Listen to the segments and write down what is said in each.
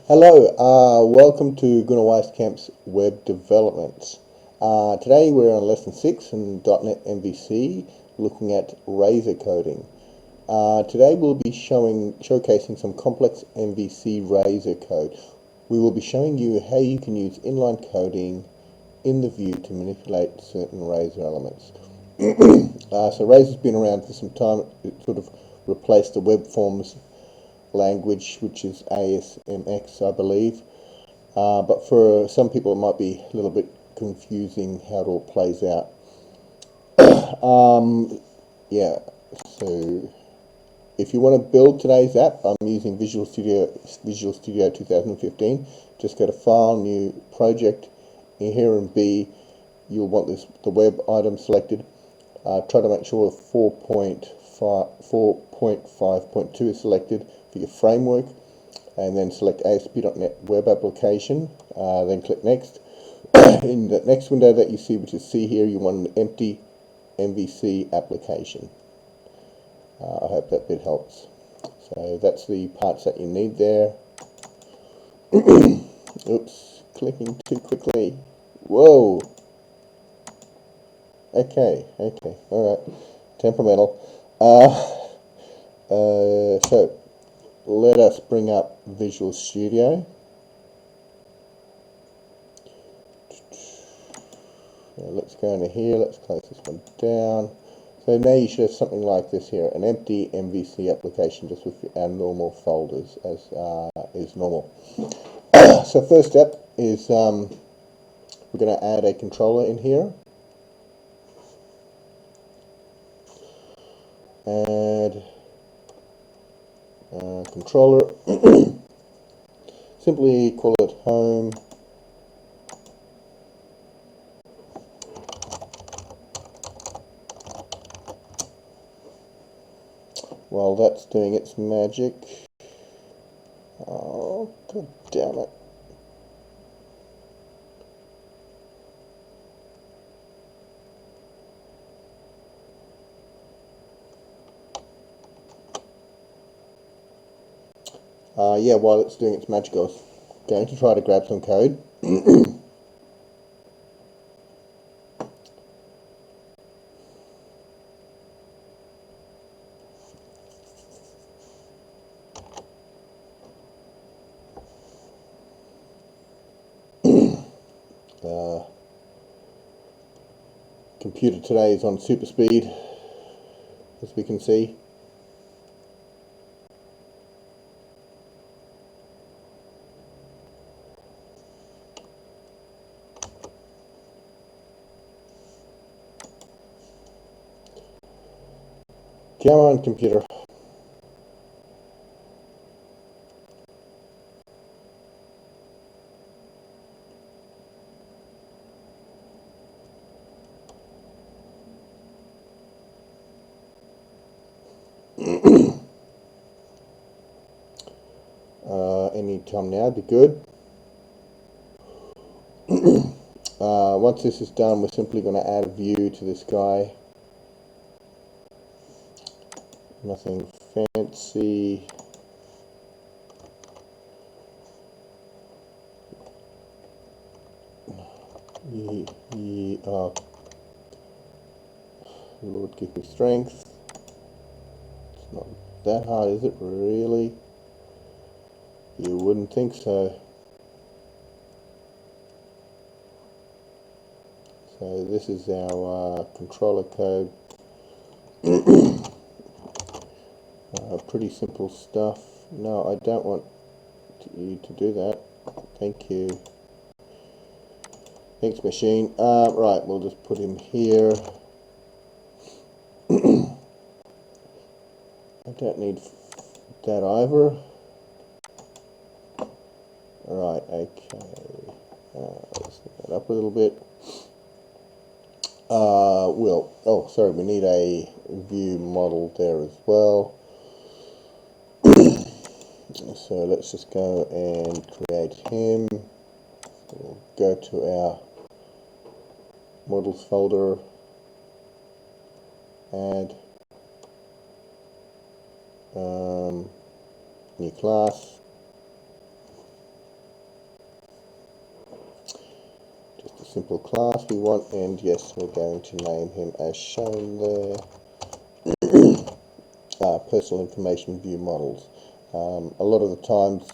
Hello, welcome to Gunnar Weisskamp's Web Developments. Today we're on Lesson 6 in .NET MVC, looking at Razor coding. Today we'll be showcasing some complex MVC Razor code. We will be showing you how you can use inline coding in the view to manipulate certain Razor elements. So Razor's been around for some time. It sort of replaced the web forms language, which is ASMX, I believe. But for some people, it might be a little bit confusing how it all plays out. Yeah, so if you want to build today's app, I'm using Visual Studio 2015. Just go to File, New Project. In here in B, you'll want the web item selected. Try to make sure 4.5.2 is selected for your framework, and then select ASP.NET Web Application, then click Next. In the next window that you see, which is C here, you want an empty MVC application. I hope that bit helps. So that's the parts that you need there. Oops, clicking too quickly. Whoa. Okay, alright. Temperamental. So let us bring up Visual Studio. Let's go into here, let's close this one down. So now you should have something like this here, an empty MVC application just with our normal folders as is normal. So first step is we're going to add a controller in here. Add controller. Simply call it home. While that's doing its magic. Oh, god damn it. Yeah, while it's doing its magic, I was going to try to grab some code. Computer today is on super speed, as we can see. Come on, computer. Any time now would be good. Once this is done, we're simply going to add a view to this guy. Nothing fancy. Lord, give me strength. It's not that hard, is it? Really? You wouldn't think so. So this is our controller code. Pretty simple stuff. No, I don't want you to do that. Thank you. Thanks, machine. Right, we'll just put him here. I don't need that either. Right, okay. Let's get that up a little bit. We need a view model there as well. So let's just go and create him. We'll go to our models folder, add new class. simple class we want, and yes, we're going to name him as shown there. Personal information view models. A lot of the times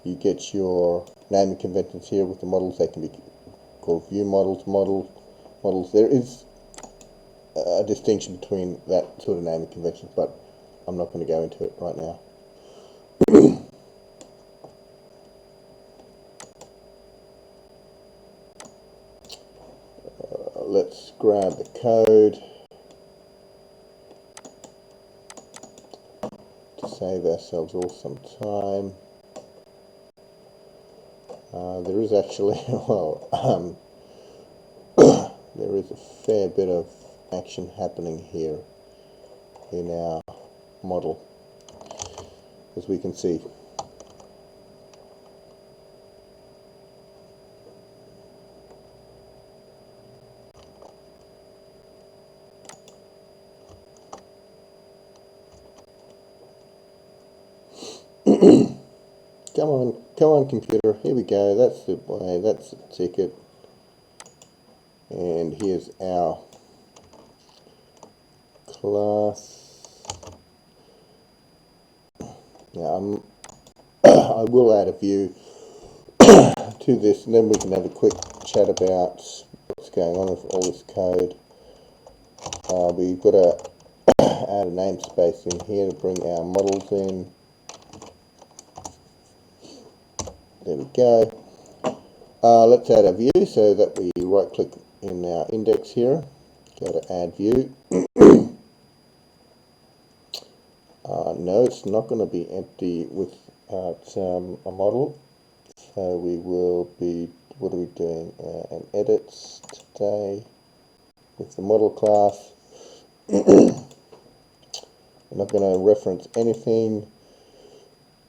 you get your naming conventions here with the models. They can be called view models, models. There is a distinction between that sort of naming conventions, but I'm not going to go into it right now. Let's grab the code to save ourselves all some time. There is actually, well, there is a fair bit of action happening here in our model, as we can see. Come on computer, here we go, that's the way, that's the ticket. And here's our class. Now I will add a view to this, and then we can have a quick chat about what's going on with all this code. We've got to add a namespace in here to bring our models in. There we go. Let's add a view, so that we right click in our index here, go to add view. No, it's not going to be empty without a model, so we will be, what are we doing, an edits today with the model class. We're not going to reference anything,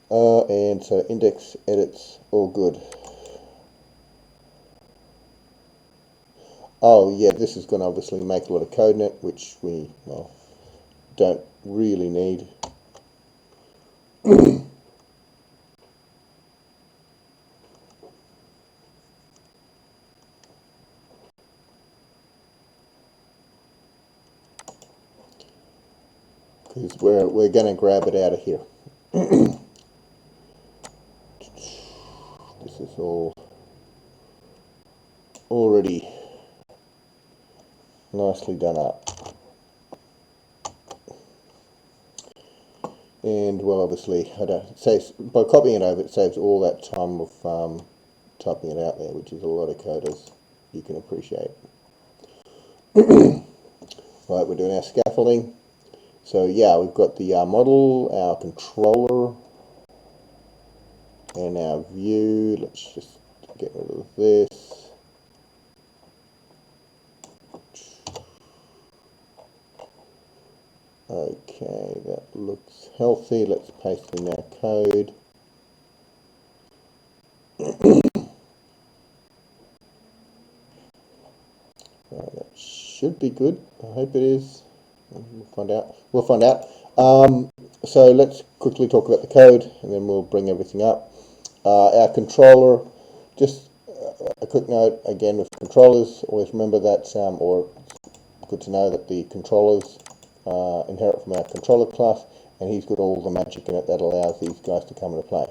and so index, edits, all good. Oh yeah, this is going to obviously make a lot of code in it, which we, well, don't really need. Because we're going to grab it out of here. This is all already nicely done up. And well, obviously, by copying it over, it saves all that time of typing it out there, which is a lot of code, as you can appreciate. Right, we're doing our scaffolding. So yeah, we've got the model, our controller, and our view. Let's just get rid of this. Okay, that looks healthy. Let's paste in our code. Right, that should be good. I hope it is. We'll find out. We'll find out. So let's quickly talk about the code, and then we'll bring everything up. Our controller, just a quick note again with controllers. Always remember that, or it's good to know that the controllers inherit from our controller class, and he's got all the magic in it that allows these guys to come into play.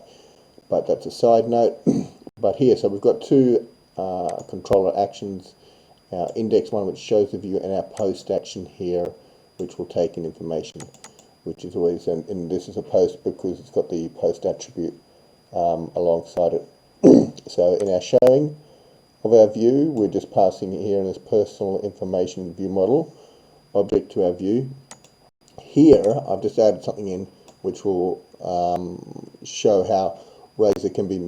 But that's a side note. But here, so we've got two controller actions. Our index one, which shows the view, and our post action here, which will take in information, which is always, and this is a post because it's got the post attribute alongside it. So in our showing of our view, we're just passing here in this personal information view model object to our view. Here, I've just added something in which will show how Razor can be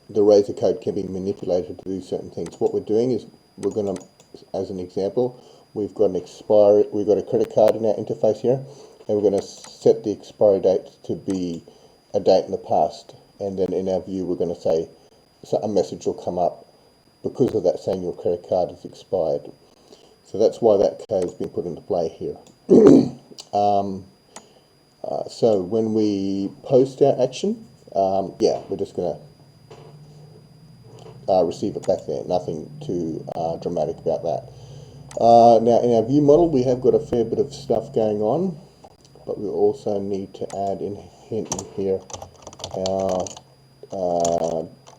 the Razor code can be manipulated to do certain things. What we're doing is we're going to, as an example, we've got a credit card in our interface here, and we're going to set the expiry date to be a date in the past, and then in our view we're going to say, so a message will come up because of that saying your credit card is expired. So that's why that code has been put into play here. So when we post our action, yeah, we're just going receive it back there. Nothing too dramatic about that. Now in our view model we have got a fair bit of stuff going on, but we also need to add in here our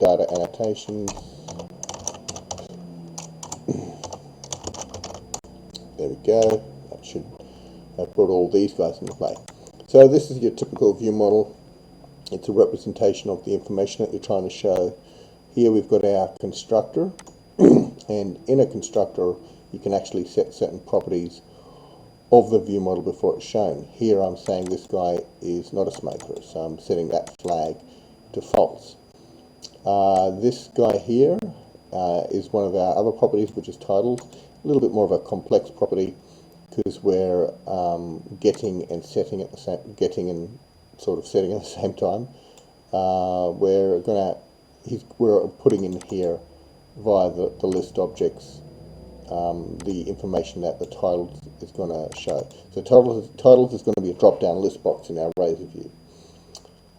data annotations. There we go. That should have brought all these guys into play. So this is your typical view model. It's a representation of the information that you're trying to show. Here we've got our constructor, and in a constructor you can actually set certain properties of the view model before it's shown. Here I'm saying this guy is not a smoker, so I'm setting that flag to false. This guy here is one of our other properties, which is titled. A little bit more of a complex property because we're getting and setting at the same, getting and sort of setting at the same time. We're putting in here via the list objects the information that the title is going to show. So titles is going to be a drop-down list box in our Razor view.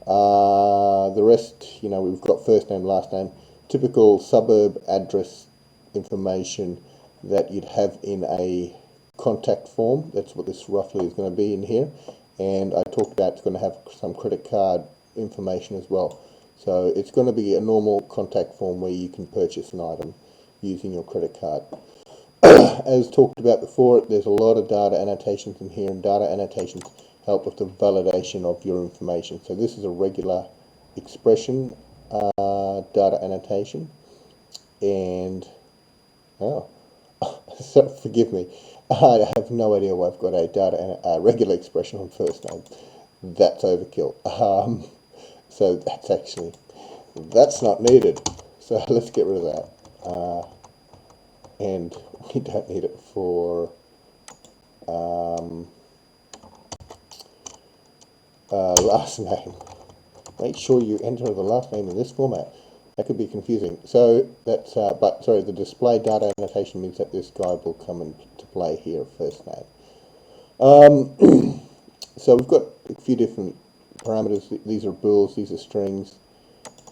The rest, we've got first name, last name, typical suburb address information that you'd have in a contact form. That's what this roughly is going to be in here. And I talked about it's going to have some credit card information as well. So it's going to be a normal contact form where you can purchase an item using your credit card. As talked about before, there's a lot of data annotations in here, and data annotations help with the validation of your information. So this is a regular expression data annotation, and so forgive me, I have no idea why I've got a regular expression on first name. That's overkill. So that's not needed. So let's get rid of that. And we don't need it for last name. Make sure you enter the last name in this format. That could be confusing. So that's, the display data annotation means that this guy will come into play here, first name. So we've got a few different parameters. These are bools, these are strings.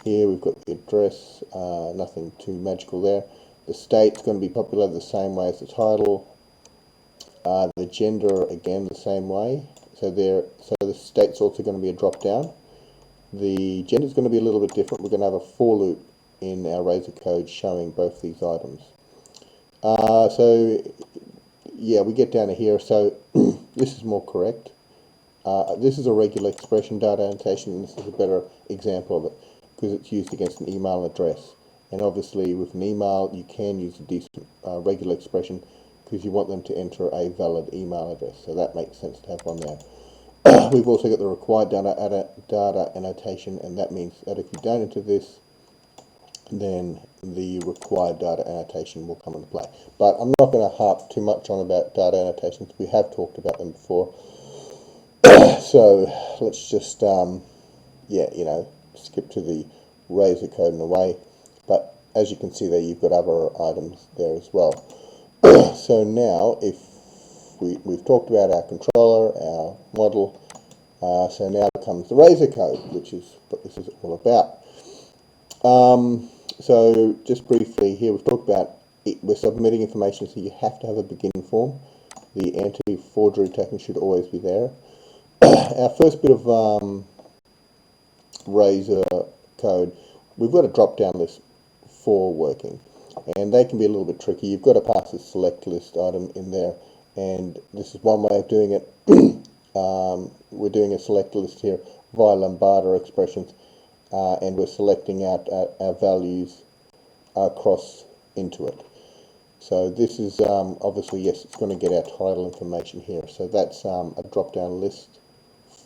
Here we've got the address, nothing too magical there. The state's going to be populated the same way as the title. The gender, again, the same way. So the state's also going to be a drop down. The gender is going to be a little bit different. We're going to have a for loop in our Razor code showing both these items. So yeah, we get down to here. So this is more correct. This is a regular expression data annotation, and this is a better example of it because it's used against an email address. And obviously with an email you can use a decent regular expression because you want them to enter a valid email address. So that makes sense to have on there. We've also got the required data annotation, and that means that if you don't enter this, then the required data annotation will come into play. But I'm not going to harp too much on about data annotations. We have talked about them before. So let's just, skip to the Razor code in a way. But as you can see there, you've got other items there as well. So now, if we've talked about our controller, our model, so now comes the Razor code, which is what this is all about. So just briefly here, we've talked about we're submitting information, so you have to have a begin form. The anti-forgery token should always be there. Our first bit of Razor code, we've got a drop-down list for working, and they can be a little bit tricky. You've got to pass a select list item in there, and this is one way of doing it. We're doing a select list here via Lambda expressions, and we're selecting out our values across into it. So this is obviously, yes, it's going to get our title information here. So that's a drop-down list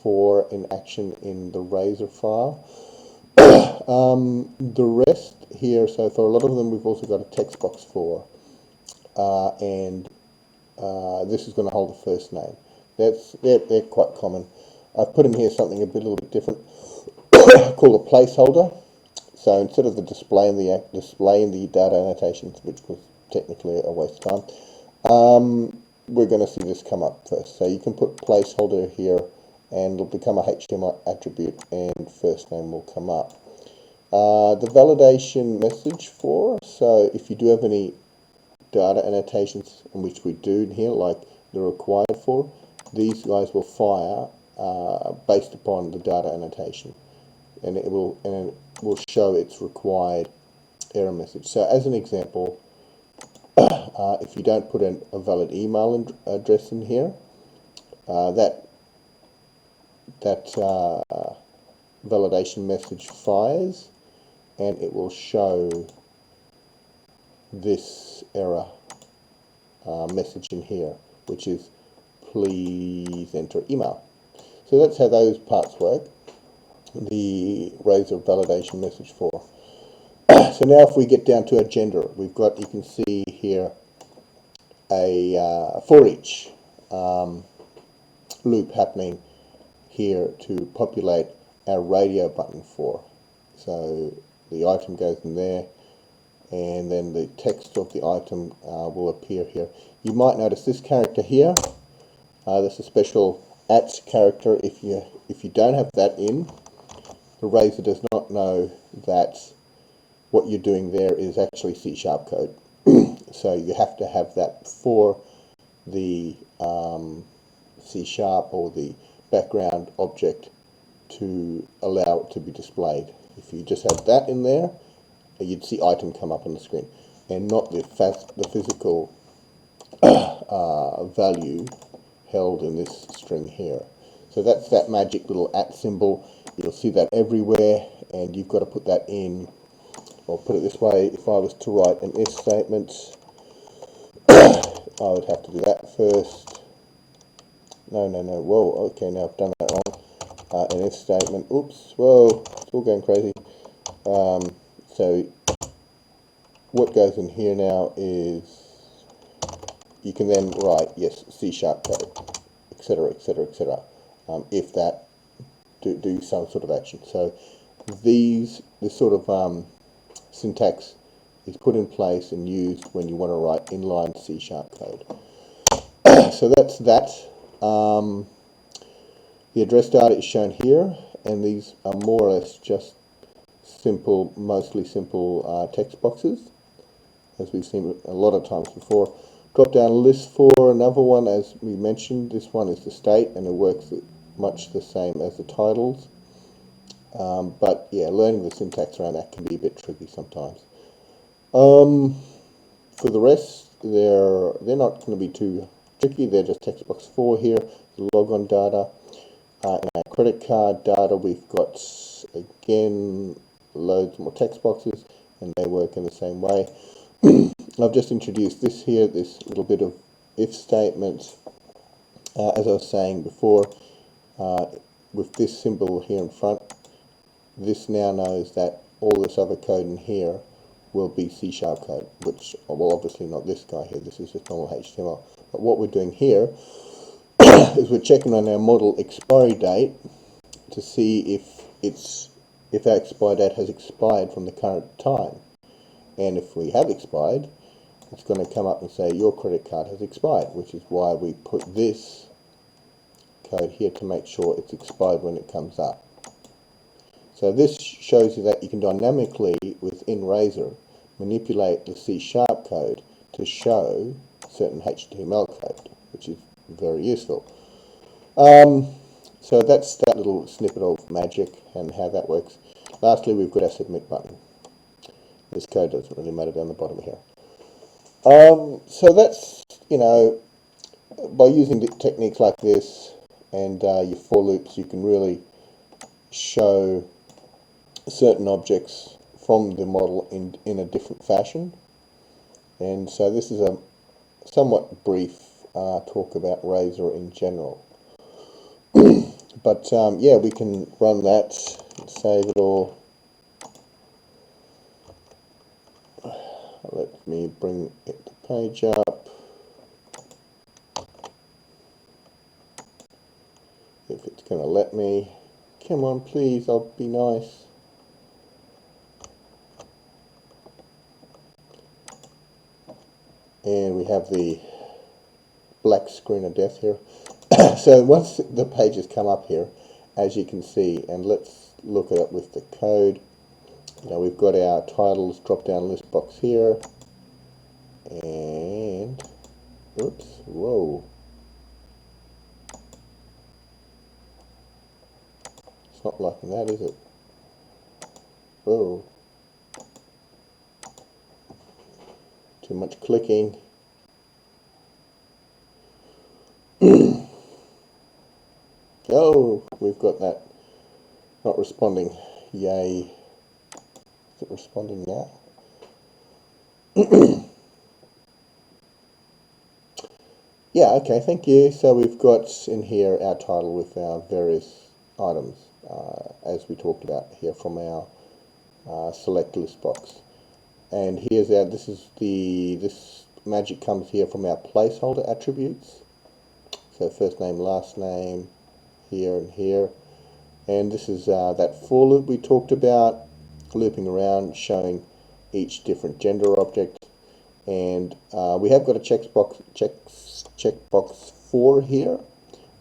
for in action in the Razor file. The rest here, so for a lot of them we've also got a text box for, and this is going to hold the first name. They're quite common. I've put in here something a little bit different called a placeholder. So instead of displaying the data annotations, which was technically a waste of time, we're going to see this come up first. So you can put placeholder here, and it'll become a HTML attribute, and first name will come up. The validation message for, so if you do have any data annotations, in which we do in here, like they're required for, these guys will fire based upon the data annotation, and it will show its required error message. So as an example, if you don't put a valid email address in here, that validation message fires, and it will show this error message in here, which is please enter email. So that's how those parts work. The Razor validation message for. So now if we get down to our gender, we've got, you can see here, a for each loop happening here to populate our radio button for. So the item goes in there, and then the text of the item will appear here. You might notice this character here. That's a special @ character. If you don't have that in, the Razor does not know that what you're doing there is actually C# code. So you have to have that for the C# or the background object to allow it to be displayed. If you just have that in there, you'd see item come up on the screen, and not the physical value held in this string here. So that's that magic little @ symbol. You'll see that everywhere, and you've got to put that in. Or put it this way, if I was to write an if statement, I would have to do that first. No, whoa, okay, now I've done that wrong. An if statement, oops, whoa, it's all going crazy. So what goes in here now is, you can then write, yes, C# code, etc., etc., etc. If that, do some sort of action. So this sort of syntax is put in place and used when you want to write inline C# code. So that's that. The address data is shown here, and these are more or less just simple, mostly simple text boxes, as we've seen a lot of times before. Drop down list for another one, as we mentioned. This one is the state, and it works much the same as the titles. But yeah, learning the syntax around that can be a bit tricky sometimes. For the rest, they're not going to be too tricky. They're just text box 4 here, the logon data. In our credit card data, we've got, again, loads more text boxes, and they work in the same way. I've just introduced this here, this little bit of if statement. As I was saying before, with this symbol here in front, this now knows that all this other code in here will be C# code, which, well, obviously not this guy here, this is just normal HTML. But what we're doing here is we're checking on our model expiry date to see if our expiry date has expired from the current time. And if we have expired, it's going to come up and say your credit card has expired, which is why we put this code here to make sure it's expired when it comes up. So this shows you that you can dynamically, within Razor, manipulate the C# code to show certain HTML code, which is very useful. So that's that little snippet of magic and how that works. Lastly, we've got our submit button. This code doesn't really matter down the bottom here. So that's, by using techniques like this and your for loops, you can really show certain objects from the model in a different fashion. And so this is a somewhat brief talk about Razor in general. But yeah, we can run that and save it all. Let me bring the page up. If it's going to let me. Come on, please, I'll be nice. And we have the black screen of death here. So once the pages come up here, as you can see, and let's look at it with the code, Now we've got our titles drop down list box here, and oops, whoa, it's not liking that, is it? Whoa, too much clicking. Oh, we've got that not responding. Yay. Is it responding now? Yeah, okay, thank you. So we've got in here our title with our various items, as we talked about here from our select list box. And here's our, this magic comes here from our placeholder attributes. So first name, last name, here and here. And this is that for loop we talked about, looping around, showing each different gender object. And we have got a checkbox 4 here,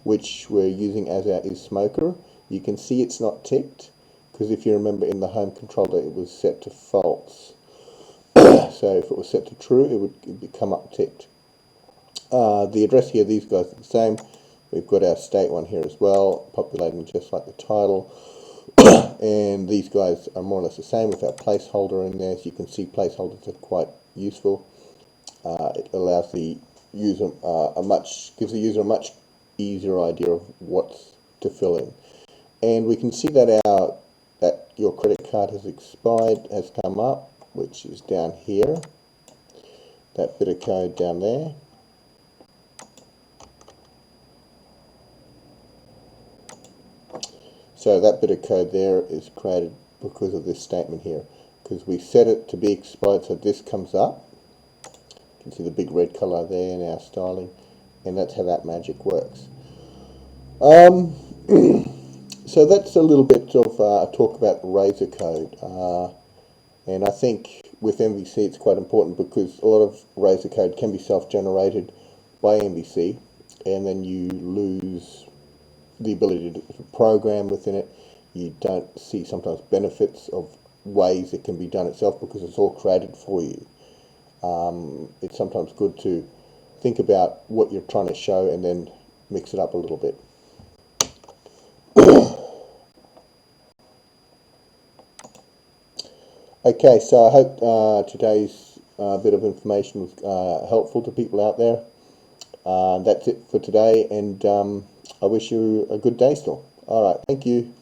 which we're using as our isSmoker. You can see it's not ticked, because if you remember in the home controller it was set to false. So if it was set to true, it would become up ticked. The address here, these guys are the same. We've got our state one here as well, populating just like the title. And these guys are more or less the same with our placeholder in there. As you can see, placeholders are quite useful. It allows the user gives the user a much easier idea of what's to fill in. And we can see that that your credit card has expired has come up, which is down here. That bit of code down there. So that bit of code there is created because of this statement here, because we set it to be expired, so this comes up. You can see the big red color there in our styling, and that's how that magic works. So that's a little bit of talk about Razor code, and I think with MVC it's quite important because a lot of Razor code can be self-generated by MVC, and then you lose the ability to program within it. You don't see sometimes benefits of ways it can be done itself because it's all created for you. It's sometimes good to think about what you're trying to show and then mix it up a little bit. Okay, so I hope today's bit of information was helpful to people out there. That's it for today, and I wish you a good day still. Alright, thank you.